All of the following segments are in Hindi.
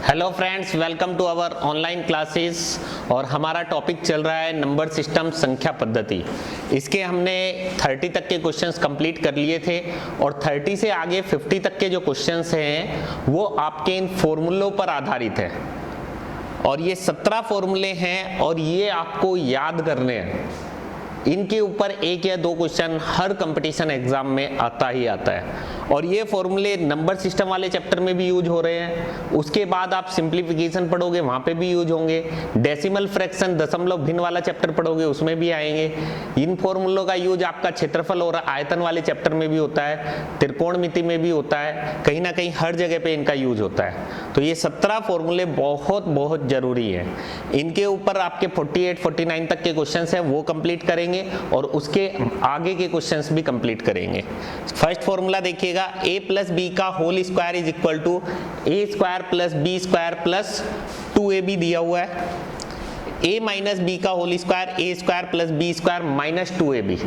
Hello friends, welcome to our online classes. और हमारा टॉपिक चल रहा है नंबर सिस्टम, संख्या पद्धति। इसके हमने 30 तक के क्वेश्चंस कंप्लीट कर लिए थे और 30 से आगे 50 तक के जो क्वेश्चंस हैं वो आपके इन फॉर्मूलों पर आधारित है। और ये 17 फॉर्मूले हैं और ये आपको याद करने हैं। इनके ऊपर एक या दो क्वेश्चन हर कंपटीशन एग्जाम में आता ही आता है। और ये फॉर्मूले नंबर सिस्टम वाले चैप्टर में भी यूज हो रहे हैं। उसके बाद आप सिंप्लीफिकेशन पढ़ोगे, वहाँ पे भी यूज होंगे। डेसिमल फ्रैक्शन, दशमलव भिन्न वाला चैप्टर पढ़ोगे, उसमें भी आएंगे। इन फॉर्मूलों का यूज आपका क्षेत्रफल और आयतन वाले चैप्टर में भी होता है, त्रिकोणमिति में भी होता है, कहीं ना कहीं हर जगह पे इनका यूज होता है। तो ये 17 फॉर्मूले बहुत बहुत जरूरी है। इनके ऊपर आपके 48, 49 तक के क्वेश्चन है वो कंप्लीट करेंगे और उसके आगे के क्वेश्चंस भी कंप्लीट करेंगे। फर्स्ट फॉर्मूला देखिएगा, a प्लस बी का whole square is equal to A square plus B square plus 2ab दिया हुआ है। a माइनस बी का whole square A square plus B square minus 2ab।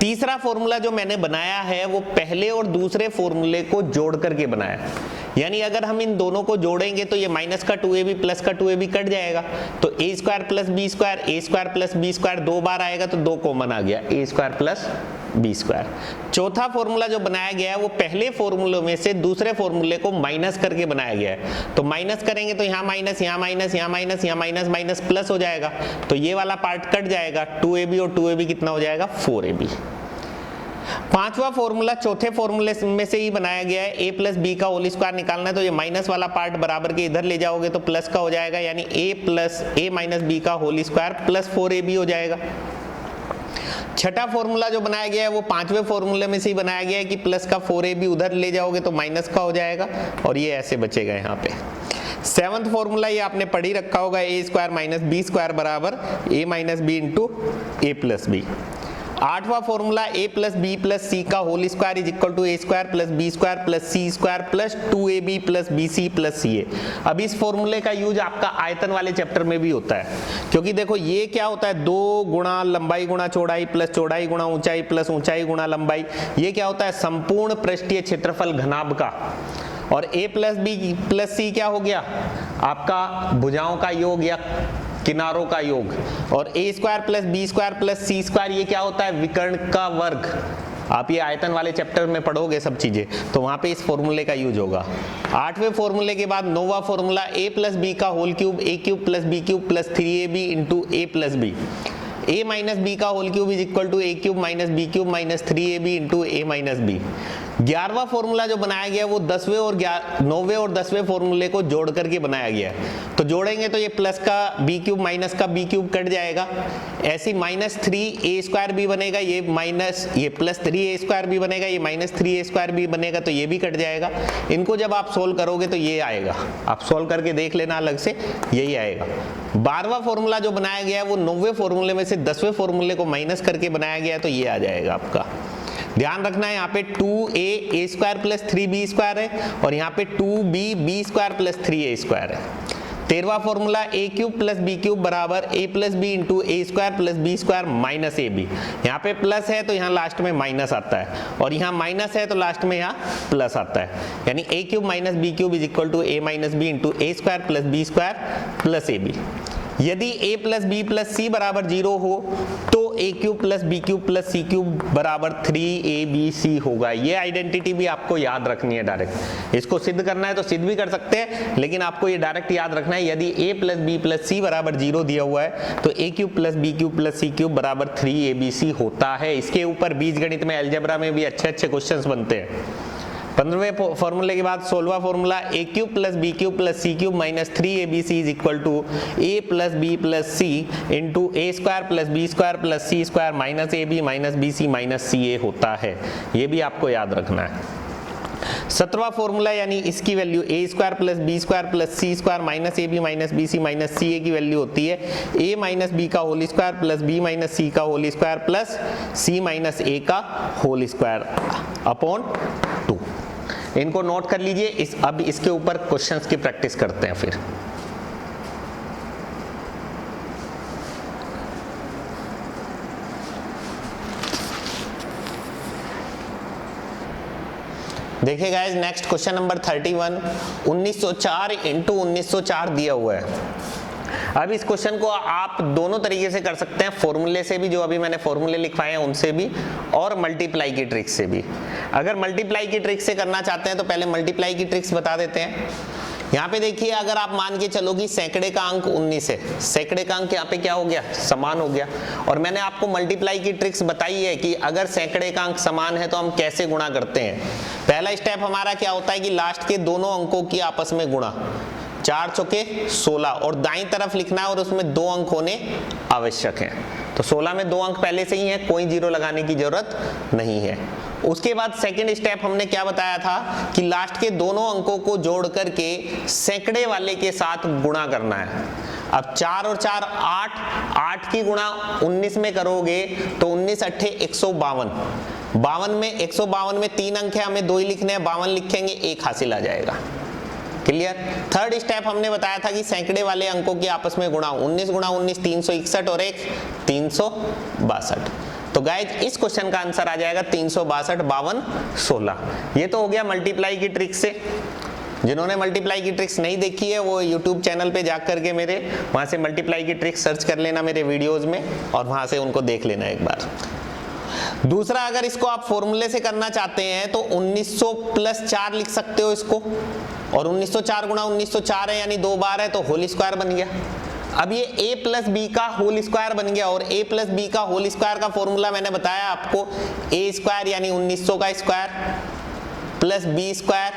तीसरा फॉर्मूला जो मैंने बनाया है वो पहले और दूसरे फॉर्मूले को जोड़ करके बनाया। यानी अगर हम इन दोनों को जोड़ेंगे तो ये माइनस का 2ab प्लस का 2ab कट जाएगा, तो ए square plus B square, A square plus B square 2 बार आएगा तो 2 कॉमन आ गया, ए स्क्वायर प्लस बी स्क्वायर। चौथा फॉर्मूला जो बनाया गया है वो पहले फॉर्मूले में से दूसरे फॉर्मूले को माइनस करके बनाया गया है। तो माइनस करेंगे तो यहाँ माइनस, यहाँ माइनस, यहाँ माइनस, यहाँ माइनस, माइनस प्लस हो जाएगा, तो ये वाला पार्ट कट जाएगा। 2ab और 2ab कितना हो जाएगा, 4ab। पांचवा फॉर्मूला चौथे फॉर्मूले में से ही बनाया गया है। a प्लस बी का होल स्क्वायर निकालना है, तो ये माइनस वाला पार्ट बराबर के इधर ले जाओगे तो प्लस का हो जाएगा, यानी a माइनस बी का होल स्क्वायर प्लस 4ab हो जाएगा। छठा फॉर्मूला जो बनाया गया है वो पांचवे फॉर्मूले में से ही बनाया गया है कि प्लस का 4ab उधर ले जाओगे तो माइनस का हो जाएगा और ये ऐसे बचेगा यहाँ पे। सेवंथ फॉर्मूला ये आपने पढ़ ही रखा होगा, A square minus B square बराबर a minus B into A plus B. आठवां formula a plus B plus C का whole square is equal to A square plus B square plus C square plus 2ab plus bc plus ca। अब इस फॉर्मूले का यूज आपका आयतन वाले चैप्टर में भी होता है, क्योंकि देखो ये क्या होता है, 2 गुणा लंबाई गुणा चौड़ाई प्लस चौड़ाई गुणा ऊंचाई प्लस ऊंचाई गुणा लंबाई। ये क्या होता है, संपूर्ण पृष्ठीय क्षेत्रफल घनाभ का। और a प्लस बी प्लस सी क्या हो गया, आपका भुजाओं का योग या किनारों का योग। और a square plus B square plus C square ये क्या होता है, विकर्ण का वर्ग। आप ये आयतन वाले चैप्टर में पढ़ोगे सब चीजें, तो वहां पे इस फॉर्मूले का यूज होगा। आठवें फॉर्मूले के बाद नौवां फॉर्मूला a प्लस बी का whole cube a cube plus B cube plus 3ab into A plus B. a minus B का whole cube is equal to A cube minus B cube minus 3ab into A minus B. 11वां फॉर्मूला जो बनाया गया वो 10वें और 9वें और 10वें फॉर्मूले को जोड़ करके बनाया गया है। तो जोड़ेंगे तो ये प्लस का बी क्यूब माइनस का बी क्यूब कट जाएगा, ऐसी माइनस 3a स्क्वायर भी बनेगा, ये प्लस 3a स्क्वायर भी बनेगा, ये माइनस 3a स्क्वायर भी बनेगा, तो ये भी कट जाएगा। इनको जब आप सोल्व करोगे तो ये आएगा, आप सोल्व करके देख लेना अलग से, यही आएगा। 12वां फॉर्मूला जो बनाया गया है वो 9वें फॉर्मूले में से 10वें फॉर्मूले को माइनस करके बनाया गया है, तो ये आ जाएगा आपका। ध्यान रखना है यहाँ पे 2a square plus 3b square है और यहाँ पे 2b B square plus 3a square है। 13वां formula a cube plus B cube बराबर a plus B into A square plus B square minus ab। यहाँ पे प्लस है तो यहाँ लास्ट में माइनस आता है, और यहाँ माइनस है तो लास्ट में यहाँ प्लस आता है, यानी a cube minus B cube is equal to a minus B into A square plus B square plus ab। यदि a plus B plus C बराबर 0 हो तो a cube plus B cube plus C cube बराबर 3abc होगा। ये आइडेंटिटी भी आपको याद रखनी है डायरेक्ट। इसको सिद्ध करना है तो सिद्ध भी कर सकते हैं, लेकिन आपको ये डायरेक्ट याद रखना है। यदि a plus B plus C बराबर 0 दिया हुआ है तो a cube plus B cube plus C cube बराबर 3abc होता है। इसके ऊपर बीजगणित में, अलजेब्रा में भी अच्छे अच्छे क्वेश्चंस बनते हैं। 15वें फॉर्मूले के बाद 16वां formula a cube plus B cube plus C cube minus 3abc is equal to a plus B plus C into A square plus B square plus C square minus ab minus bc minus ca होता है। ये भी आपको याद रखना है। 17वां फॉर्मूला यानी इसकी value a square plus B square plus C square minus ab minus bc minus ca की वैल्यू होती है a माइनस बी का whole square plus b minus C का whole square plus c minus a का होल स्क्वायर अपॉन 2। इनको नोट कर लीजिए। अब इसके ऊपर क्वेश्चंस की प्रैक्टिस करते हैं फिर। देखिए guys, next question number 31, 1904 into 1904 दिया हुआ है। अब इस क्वेश्चन को आप दोनों तरीके से कर सकते हैं, फॉर्मूले से भी, जो अभी मैंने फॉर्मूले लिखवाए हैं उनसे भी, और मल्टीप्लाई की ट्रिक से भी। अगर मल्टीप्लाई की ट्रिक से करना चाहते हैं तो पहले मल्टीप्लाई की ट्रिक्स बता देते हैं। यहाँ पे देखिए, अगर आप मान के चलो कि सैकड़े का अंक 19 है, सैकड़े का अंक यहाँ पे क्या हो गया, समान हो गया। और मैंने आपको मल्टीप्लाई की ट्रिक्स बताई है कि अगर सैकड़े का अंक समान है तो हम कैसे गुणा करते हैं। पहला स्टेप हमारा क्या होता है कि लास्ट के दोनों अंकों की आपस में गुणा, 4 चौके 16, और दाईं तरफ लिखना है और उसमें 2 अंक होने आवश्यक हैं। तो 16 में 2 अंक पहले से ही है, कोई जीरो लगाने की जरूरत नहीं है। उसके बाद सेकंड स्टेप हमने क्या बताया था कि लास्ट के दोनों अंकों को जोड़ करके सैकड़े वाले के साथ गुणा करना है। अब 4 और 4 8, 8 की गुणा 19 में करोगे तो 19 अट्ठे 152, 52 में 152 में 3 अंक है, हमें 2 ही लिखने हैं, 52 लिखेंगे, 1 हासिल आ जाएगा। क्लियर। थर्ड स्टेप हमने बताया था कि सैकड़े वाले अंकों की आपस में गुणा, 19 गुणा 19 361 और 1 362। तो गाइज इस क्वेश्चन का आंसर आ जाएगा 362, 52, 16। ये तो हो गया मल्टीप्लाई की ट्रिक से। जिन्होंने मल्टीप्लाई की ट्रिक्स नहीं देखी है वो YouTube चैनल पे जा करके मेरे वहां से मल्टीप्लाई की ट्रिक्स सर्च कर लेना मेरे वीडियोस में, और वहां से उनको देख लेना एक बार। दूसरा, अगर इसको आप फॉर्मूले से करना चाहते हैं तो 1900 प्लस 4 लिख सकते हो इसको, और 1904 गुणा 1904 है यानी 2 बार है तो होल स्क्वायर बन गया। अब ये a प्लस बी का होल स्क्वायर बन गया, और a प्लस बी का होल स्क्वायर का फॉर्मूला मैंने बताया आपको, a स्क्वायर यानी 1900 का square plus b square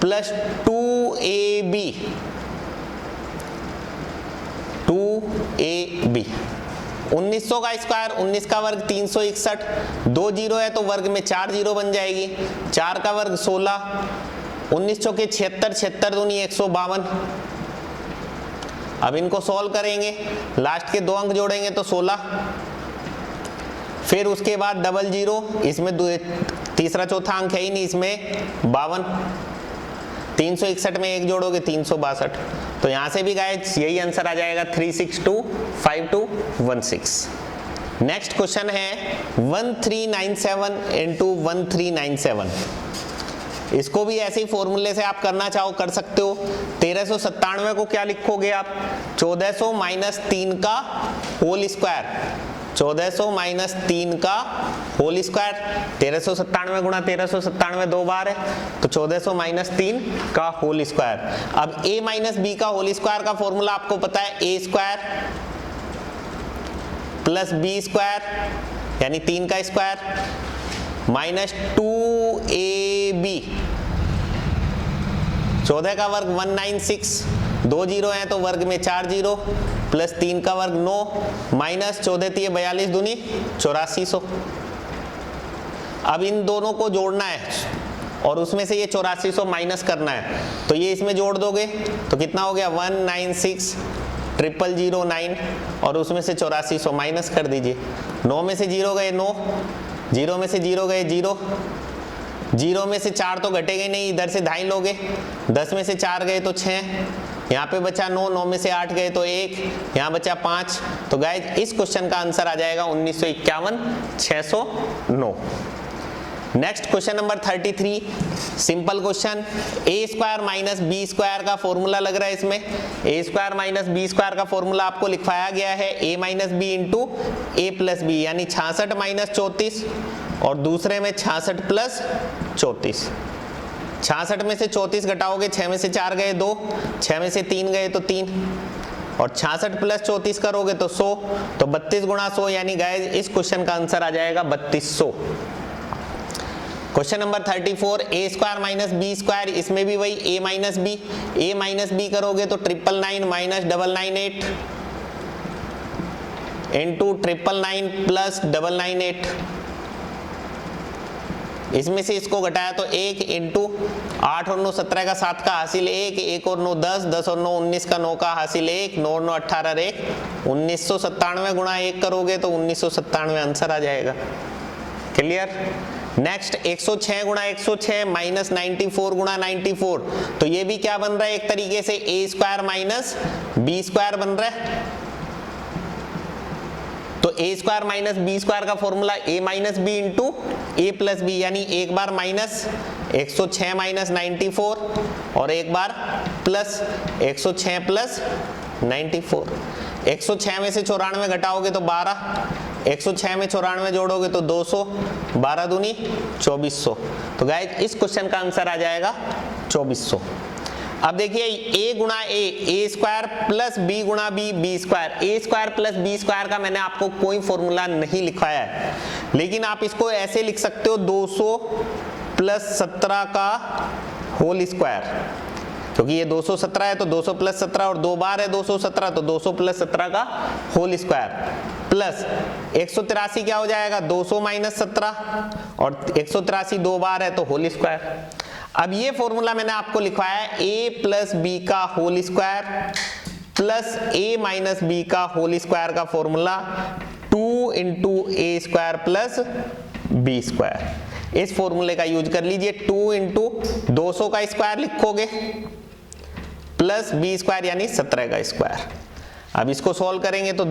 plus 2ab 1900 का स्क्वायर, 19 का वर्ग 361, 2 जीरो है तो वर्ग में 4 जीरो बन जाएगी, 4 का वर्ग 16, 19 चौके 76, 76 दूनी 152। अब इनको सॉल्व करेंगे, लास्ट के 2 अंक जोड़ेंगे तो 16, फिर उसके बाद डबल जीरो, इसमें तीसरा चौथा अंक है ही नहीं, इसमें 52, 361 में 1 जोड़ोगे 362। तो यहां से भी गाइस यही आंसर आ जाएगा 3625216। नेक्स्ट क्वेश्चन है 1397 इंटू 1397। इसको भी ऐसे ही फॉर्मूले से आप करना चाहो कर सकते हो। 1397 को क्या लिखोगे आप, 1400 माइनस 3 का होल स्क्वायर, 1400 माइनस 3 का होल स्क्वायर। 1397 गुणा 1397 2 बार है तो 1400 माइनस 3 का होल स्क्वायर। अब a माइनस बी का होल स्क्वायर का फॉर्मूला आपको पता है, a square plus B square यानी 3 का स्क्वायर माइनस 2ab, 14 का वर्ग 196, 2 जीरो है तो वर्ग में 4 जीरो, प्लस 3 का वर्ग 9, माइनस 14 3 42 दूनी 8400। अब इन दोनों को जोड़ना है और उसमें से ये 8400 माइनस करना है, तो ये इसमें जोड़ दोगे तो कितना हो गया 196,009 और उसमें से 8400 माइनस कर दीजिए। 9 में से 0 गए 9, 0 में से 0 गए 0, 0 में से 4 तो घटेगा नहीं, इधर से 2.5 लोगे, 10 में से 4 गए तो 6, यहाँ पे बचा 9, 9 में से 8 गए तो 1, यहाँ बचा 5। तो गाइज इस क्वेश्चन का आंसर आ जाएगा 1951 609। Next question number 33, simple question. a square minus B square का फॉर्मूला लग रहा है इसमें। a square minus B square का फॉर्मूला आपको लिखवाया गया है a minus B into A plus B, यानी 66 माइनस 34 और दूसरे में 66 प्लस 34। 66 में से 34 घटाओगे, 6 में से 4 गए 2, 6 में से 3 गए तो 3, और 66 प्लस 34 करोगे तो 100, तो 32 गुणा 100 यानी गाइस इस क्वेश्चन का आंसर आ जाएगा 3200। Question number 34, a square minus B square, इसमें भी वही a माइनस बी करोगे तो 999 माइनस 998 इंटू 999 प्लस 998। इसमें से इसको घटाया तो 1 इंटू 8 और 9 17 का 7 का हासिल 1, 1 और 9 10, 10 और 9 19 का 9 का हासिल 1, 9 और 9 18 1, 1997 गुणा 1 करोगे तो 1997 आंसर आ जाएगा। क्लियर। नेक्स्ट 106 गुणा 106 माइनस 94 गुणा 94, तो ये भी क्या बन रहा है एक तरीके से a square minus B square बन रहा है। तो a square minus B square का formula a minus B into A plus B, यानी एक बार माइनस 106 माइनस 94 और एक बार प्लस 106 प्लस 94। 106 में से 94 घटाओगे तो 12, 106 में 94 जोड़ोगे तो 200, 12 दूनी 2400। तो गाइज इस क्वेश्चन का आंसर आ जाएगा 2400। अब देखिए a गुणा ए स्क्वायर प्लस b गुणा B square. A square plus B square का मैंने आपको कोई फॉर्मूला नहीं लिखवाया है, लेकिन आप इसको ऐसे लिख सकते हो 200 प्लस 17 का होल स्क्वायर, क्योंकि ये 217 है तो 200 प्लस 17 और 2 बार है 217 तो 200 प्लस 17 का होल स्क्वायर प्लस 183 क्या हो जाएगा 200 माइनस 17 और 183 2 बार है तो होल स्क्वायर। अब ये फॉर्मूला मैंने आपको लिखवाया है a प्लस बी का whole square plus a minus B का होल स्क्वायर का formula 2 into A square plus B square. इस फॉर्मूले का यूज कर लीजिए। 2 इंटू 200 का स्क्वायर लिखोगे प्लस बी स्क्वायर यानी 17 का स्क्वायर। अब इसको सॉल्व करेंगे तो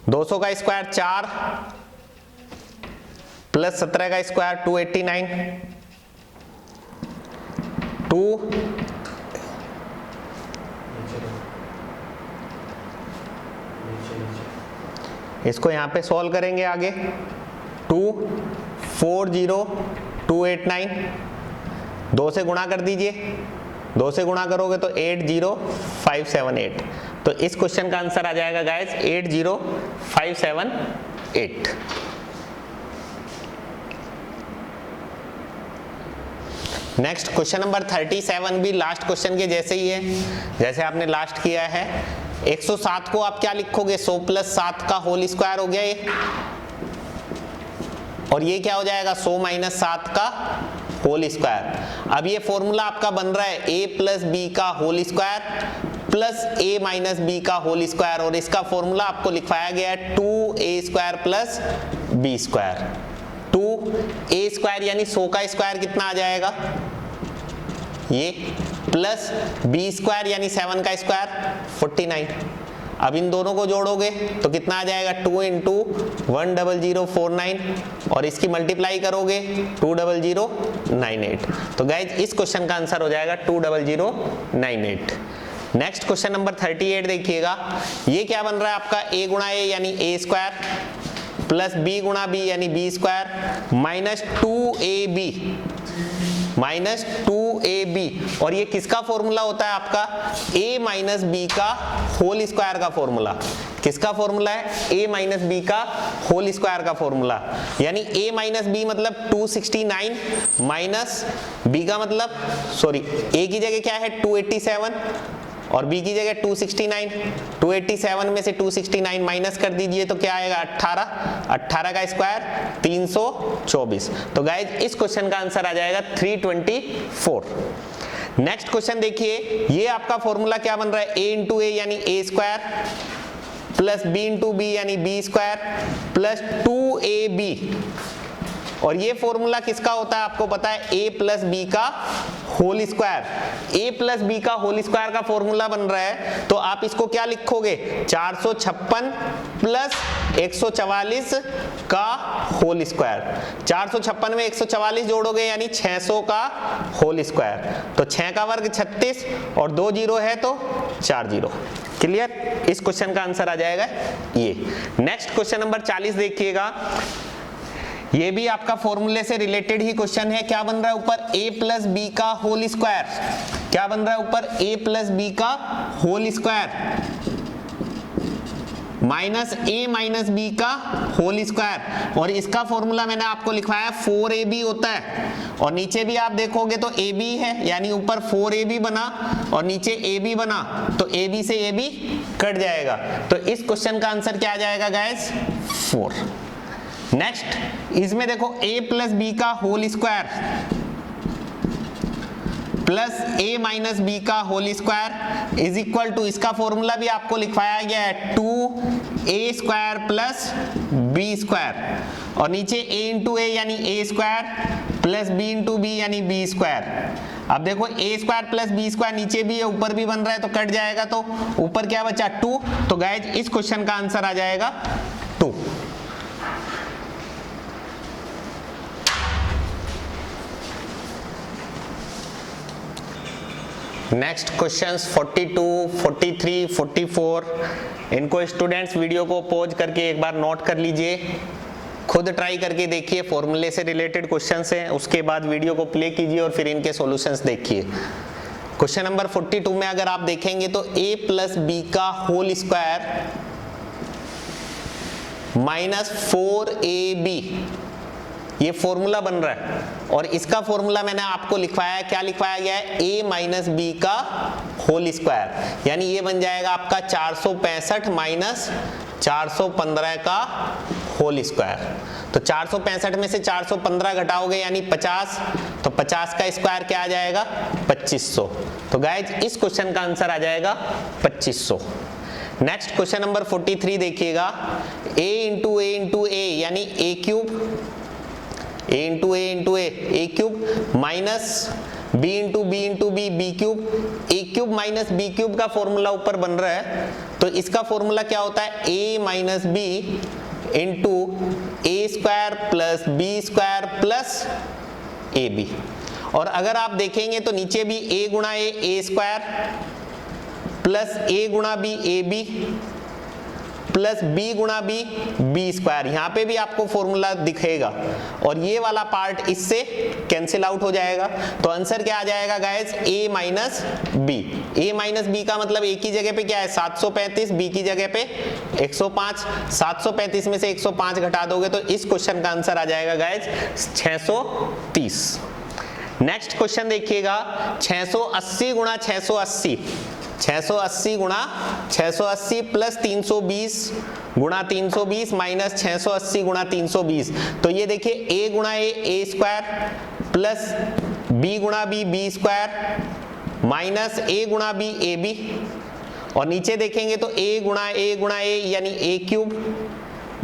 200 का स्क्वायर 4 प्लस 17 का स्क्वायर 289, 2 इसको यहां पे सॉल्व करेंगे आगे 240289, 2 से गुणा कर दीजिए, 2 से गुणा करोगे तो 80578। तो इस क्वेश्चन का आंसर आ जाएगा गाइस 80578। नेक्स्ट क्वेश्चन नंबर 37 भी लास्ट क्वेश्चन के जैसे ही है, जैसे आपने लास्ट किया है। 107 को आप क्या लिखोगे 100 प्लस 7 का होल स्क्वायर हो गया ये, और ये क्या हो जाएगा 100 माइनस 7 का होल स्क्वायर। अब ये फॉर्मूला आपका बन रहा है a प्लस बी का whole square plus a minus B का होल स्क्वायर, और इसका फॉर्मूला आपको लिखवाया गया है 2a square plus B square. 2a square यानी 100 का स्क्वायर कितना आ जाएगा ये, प्लस b स्क्वायर यानी 7 का स्क्वायर 49। अब इन दोनों को जोड़ोगे तो कितना आ जाएगा 2 इंटू 10049 और इसकी मल्टीप्लाई करोगे 20098। तो गाइज इस क्वेश्चन का आंसर हो जाएगा 20098। नेक्स्ट क्वेश्चन नंबर 38 देखिएगा। ये क्या बन रहा है आपका a गुणा a यानी a स्क्वायर प्लस b गुणा b यानी b स्क्वायर माइनस 2ab, और ये किसका फॉर्मूला होता है आपका a माइनस बी का होल स्क्वायर का फॉर्मूला। किसका फॉर्मूला है a माइनस बी का होल स्क्वायर का फॉर्मूला, यानी a माइनस बी मतलब 269 माइनस b का मतलब सॉरी a की जगह क्या है 287 और b की जगह 269। 287 में से 269 माइनस कर दीजिए तो क्या आएगा 18 का स्क्वायर 324। तो गाइज इस क्वेश्चन का आंसर आ जाएगा 324। नेक्स्ट क्वेश्चन देखिए, ये आपका फॉर्मूला क्या बन रहा है a इंटू ए यानी a square plus b into B यानी b स्क्वायर प्लस 2ab, और ये फॉर्मूला किसका होता है आपको पता है a प्लस बी का whole square. a plus B का होल स्क्वायर का फॉर्मूला बन रहा है तो आप इसको क्या लिखोगे 456 प्लस 144 का होल स्क्वायर। 456 में 144 जोड़ोगे यानी 600 का होल स्क्वायर, तो 6 का वर्ग 36 और 2 जीरो है तो 4 जीरो। क्लियर, इस क्वेश्चन का आंसर आ जाएगा ये। नेक्स्ट क्वेश्चन नंबर 40 देखिएगा। ये भी आपका फॉर्मूले से रिलेटेड ही क्वेश्चन है। क्या बन रहा है ऊपर a प्लस बी का होल स्क्वायर, क्या बन रहा है ऊपर a प्लस बी का whole square minus a minus B का होल स्क्वायर, और इसका फॉर्मूला मैंने आपको लिखवाया 4ab होता है, और नीचे भी आप देखोगे तो ab है यानी ऊपर 4ab बना और नीचे ab बना, तो ab से ab कट जाएगा। तो इस क्वेश्चन का आंसर क्या आ जाएगा गाइस 4। नेक्स्ट इसमें देखो a प्लस बी का whole square plus a minus B का whole square is equal to, इसका फॉर्मूला भी आपको लिखवाया गया है 2a square plus b square, और नीचे a इंटू ए यानी a square plus b into B यानी b स्क्वायर। अब देखो a square plus b square नीचे भी है ऊपर भी बन रहा है तो कट जाएगा, तो ऊपर क्या बचा 2। तो गाइज इस क्वेश्चन का आंसर आ जाएगा 2। नेक्स्ट क्वेश्चंस 42, 43, 44, इनको स्टूडेंट्स वीडियो को पॉज करके एक बार नोट कर लीजिए, खुद ट्राई करके देखिए, फॉर्मूले से रिलेटेड क्वेश्चंस हैं, उसके बाद वीडियो को प्ले कीजिए और फिर इनके सॉल्यूशंस देखिए। क्वेश्चन नंबर 42 में अगर आप देखेंगे तो a प्लस बी का होल स्क्वायर माइनस 4ab ये फॉर्मूला बन रहा है, और इसका फॉर्मूला मैंने आपको लिखवाया है, क्या लिखवाया गया है, a माइनस बी का होल स्क्वायर, यानी ये बन जाएगा आपका 465 माइनस 415 का होल स्क्वायर। तो 465 में से 415 घटाओगे यानी 50, तो 50 का स्क्वायर क्या आ जाएगा, 2500। तो गाइज इस क्वेश्चन का आंसर आ जाएगा 2500। नेक्स्ट क्वेश्चन नंबर 43 देखिएगा, a इंटू ए यानी a cube, a into A cube minus b into B B cube, a cube minus B cube का फॉर्मूला ऊपर बन रहा है, तो इसका फॉर्मूला क्या होता है, a minus B into A square plus B square plus A B. और अगर आप देखेंगे तो नीचे भी a गुणा ए स्क्वायर प्लस a गुणा B A B plus b गुणा बी स्क्वायर, यहाँ पे भी आपको फॉर्मूला दिखेगा, और ये वाला पार्ट इससे कैंसिल आउट हो जाएगा। तो आंसर क्या आ जाएगा गाइस, a माइनस बी का मतलब a की जगह पे क्या है 735, b की जगह पे 105, 735 में से 105 घटा दोगे तो इस क्वेश्चन का आंसर आ जाएगा गाइस 630। नेक्स्ट क्वेश्चन देखिएगा, 680 गुणा 680 गुणा 680 प्लस 320 गुणा 320 माइनस 680 गुणा 320। तो ये देखिए a गुणा ए स्क्वायर प्लस b गुणा बी स्क्वायर माइनस a गुणा बी ए बी, और नीचे देखेंगे तो a गुणा ए यानी a क्यूब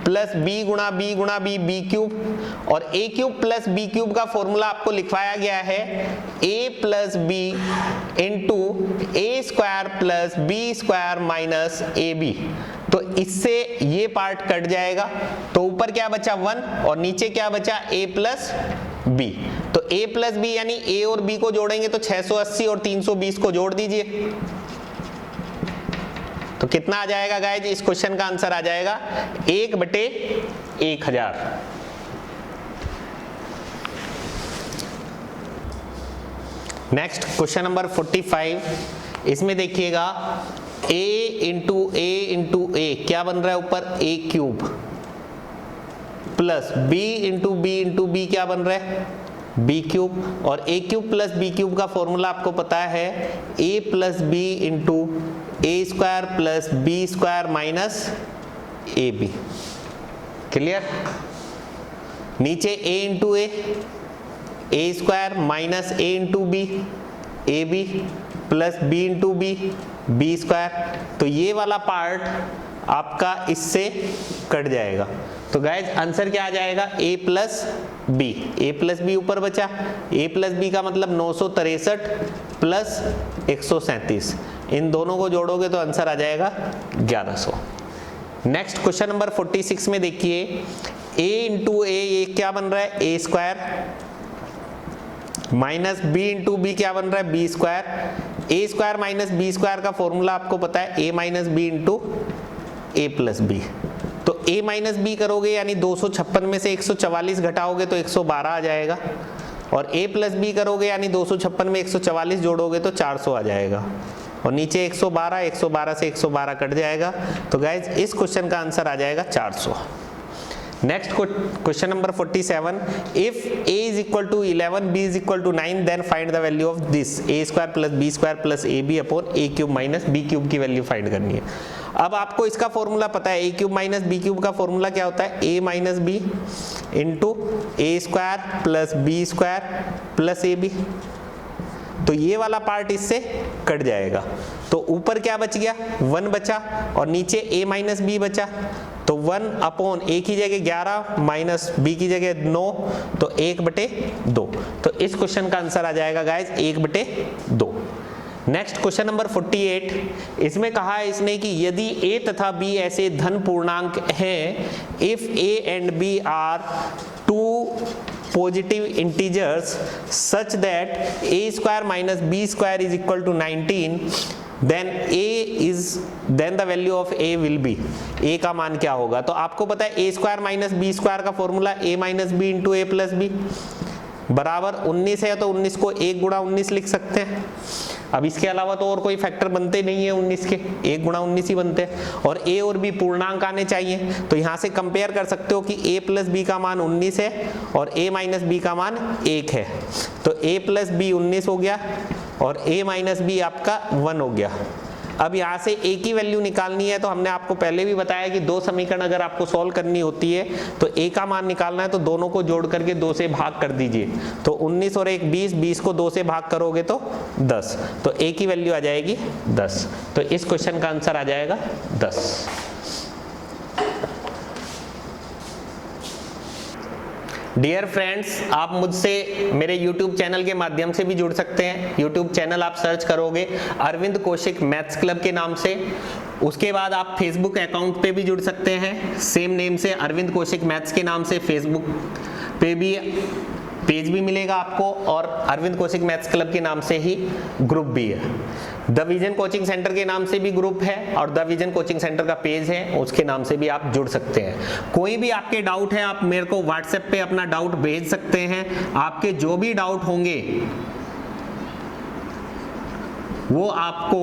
प्लस b गुणा बी क्यूब, और a cube plus b cube का फॉर्मूला आपको लिखवाया गया है a plus B into A square plus B square minus A B. तो इससे ये पार्ट कट जाएगा, तो ऊपर क्या बचा 1 और नीचे क्या बचा a प्लस बी। तो a प्लस बी यानी a और b को जोड़ेंगे तो 680 और 320 को जोड़ दीजिए, तो कितना आ जाएगा गाइज, इस क्वेश्चन का आंसर आ जाएगा 1/1000। नेक्स्ट क्वेश्चन नंबर 45, इसमें देखिएगा a इंटू ए क्या बन रहा है ऊपर, a cube plus b into B क्या बन रहा है, b क्यूब, और a cube plus b cube का फॉर्मूला आपको पता है a plus B into A square plus B square minus A B. Clear, नीचे a into A square minus a into B A B plus b into B square, तो ये वाला पार्ट आपका इससे कट जाएगा। तो गाइज आंसर क्या आ जाएगा, a प्लस बी ऊपर बचा, a प्लस बी का मतलब 963 प्लस 137, इन दोनों को जोड़ोगे तो आंसर आ जाएगा 1100। नेक्स्ट क्वेश्चन नंबर 46 में देखिए, a इंटू ये क्या बन रहा है, a square minus b into B क्या बन रहा है, b square. a square minus b square का फॉर्मूला आपको पता है a minus B into A plus B. तो a माइनस बी करोगे यानी 256 में से 144 घटाओगे तो 112 आ जाएगा, और a प्लस बी करोगे यानी 256 में 144 जोड़ोगे तो 400 आ जाएगा, और नीचे 112 से 112 कट जाएगा। तो गाइज इस क्वेश्चन का आंसर आ जाएगा 400। Next question number 47, if a is equal to 11 b is equal to 9 then find the value of this a square plus B square plus A B upon a cube minus B cube की वैल्यू फाइंड करनी है। अब आपको इसका फॉर्मूला पता है, a cube minus B cube का फॉर्मूला क्या होता है, a minus B into A square plus B square plus A B. तो ये वाला पार्ट इससे कट जाएगा, तो ऊपर क्या बच गया, 1 बचा, और नीचे a माइनस बी बचा, तो 1 अपॉन a की जगह 11 माइनस b की जगह 9, तो 1/2। तो इस क्वेश्चन का आंसर आ जाएगा गाइज 1/2। नेक्स्ट क्वेश्चन नंबर 48, इसमें कहा है इसने कि यदि a तथा b ऐसे धन पूर्णांक हैं, if a and b are 2 positive integers such that a square minus b square is equal to 19, then the value of a will be, a का मान क्या होगा? तो आपको पता है a square minus B square का formula a minus B into A plus B बराबर 19 है, तो 19 को 1 गुणा 19 लिख सकते हैं। अब इसके अलावा तो और कोई फैक्टर बनते नहीं है 19 के, 1 गुणा 19 ही बनते हैं, और a और b पूर्णांक आने चाहिए। तो यहाँ से कंपेयर कर सकते हो कि a प्लस बी का मान 19 है और a माइनस बी का मान 1 है, तो a प्लस बी 19 हो गया और a माइनस बी आपका 1 हो गया। अब यहाँ से a की वैल्यू निकालनी है, तो हमने आपको पहले भी बताया कि दो समीकरण अगर आपको सॉल्व करनी होती है तो a का मान निकालना है तो दोनों को जोड़ करके 2 से भाग कर दीजिए। तो 19 और 1 20, 20 को 2 से भाग करोगे तो 10, तो a की वैल्यू आ जाएगी 10। तो इस क्वेश्चन का आंसर आ जाएगा 10। डियर फ्रेंड्स, आप मुझसे मेरे YouTube चैनल के माध्यम से भी जुड़ सकते हैं। YouTube चैनल आप सर्च करोगे अरविंद कौशिक मैथ्स क्लब के नाम से। उसके बाद आप फेसबुक अकाउंट पे भी जुड़ सकते हैं, सेम नेम से अरविंद कौशिक मैथ्स के नाम से फेसबुक पे भी पेज भी मिलेगा आपको, और अरविंद कौशिक मैथ्स क्लब के नाम से ही ग्रुप भी है। द विजन कोचिंग सेंटर के नाम से भी ग्रुप है, और द विजन कोचिंग सेंटर का पेज है, उसके नाम से भी आप जुड़ सकते हैं। कोई भी आपके डाउट है आप मेरे को व्हाट्सएप पे अपना डाउट भेज सकते हैं। आपके जो भी डाउट होंगे वो आपको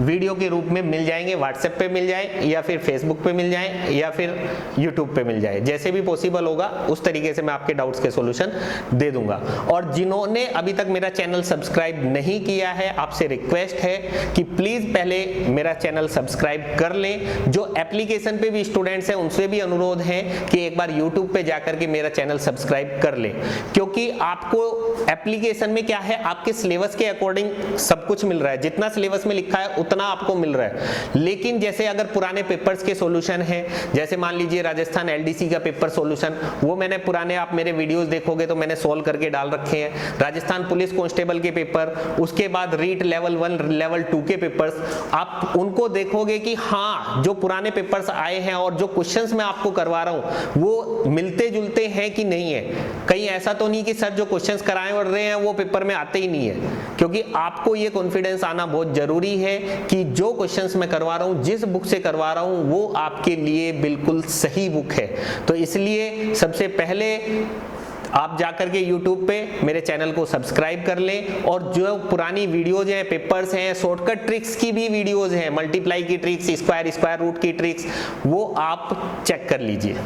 वीडियो के रूप में मिल जाएंगे, व्हाट्सएप पे मिल जाए या फिर फेसबुक पे मिल जाए या फिर यूट्यूब पे मिल जाए, जैसे भी पॉसिबल होगा उस तरीके से मैं आपके डाउट्स के सॉल्यूशन दे दूंगा। और जिन्होंने अभी तक मेरा चैनल सब्सक्राइब नहीं किया है, आपसे रिक्वेस्ट है कि प्लीज पहले मेरा चैनल सब्सक्राइब कर लें। जो एप्लीकेशन पे भी स्टूडेंट्स हैं उनसे भी अनुरोध है कि एक बार यूट्यूब पे जाकर के मेरा चैनल सब्सक्राइब कर लें, क्योंकि आपको एप्लीकेशन में क्या है, आपके सिलेबस के अकॉर्डिंग सब कुछ मिल रहा है, जितना सिलेबस में लिखा है उतना आपको मिल रहा है। लेकिन जैसे अगर पुराने पेपर्स के सॉल्यूशन है, जैसे मान लीजिए राजस्थान एलडीसी का पेपर सॉल्यूशन, वो मैंने पुराने, आप मेरे वीडियोस देखोगे तो मैंने सॉल्व करके डाल रखे हैं। राजस्थान पुलिस कांस्टेबल के पेपर, उसके बाद रीट लेवल 1 लेवल 2 के पेपर्स, आप उनको देखोगे कि हाँ जो पुराने पेपर्स आए हैं और जो क्वेश्चंस मैं आपको करवा रहा हूं वो मिलते जुलते हैं कि नहीं है। कहीं ऐसा तो नहीं कि सर जो क्वेश्चंस कराए और रहे हैं वो पेपर में आते ही नहीं है, क्योंकि आपको ये कॉन्फिडेंस आना बहुत जरूरी है कि जो क्वेश्चंस मैं करवा रहा हूं, जिस बुक से करवा रहा हूं वो आपके लिए बिल्कुल सही बुक है। तो इसलिए सबसे पहले आप जाकर के YouTube पे मेरे चैनल को सब्सक्राइब कर लें, और जो पुरानी वीडियोज हैं, पेपर्स हैं, शॉर्टकट ट्रिक्स की भी वीडियोज हैं, मल्टीप्लाई की ट्रिक्स, स्क्वायर रूट की ट्रिक्स, वो आप चेक कर लीजिए।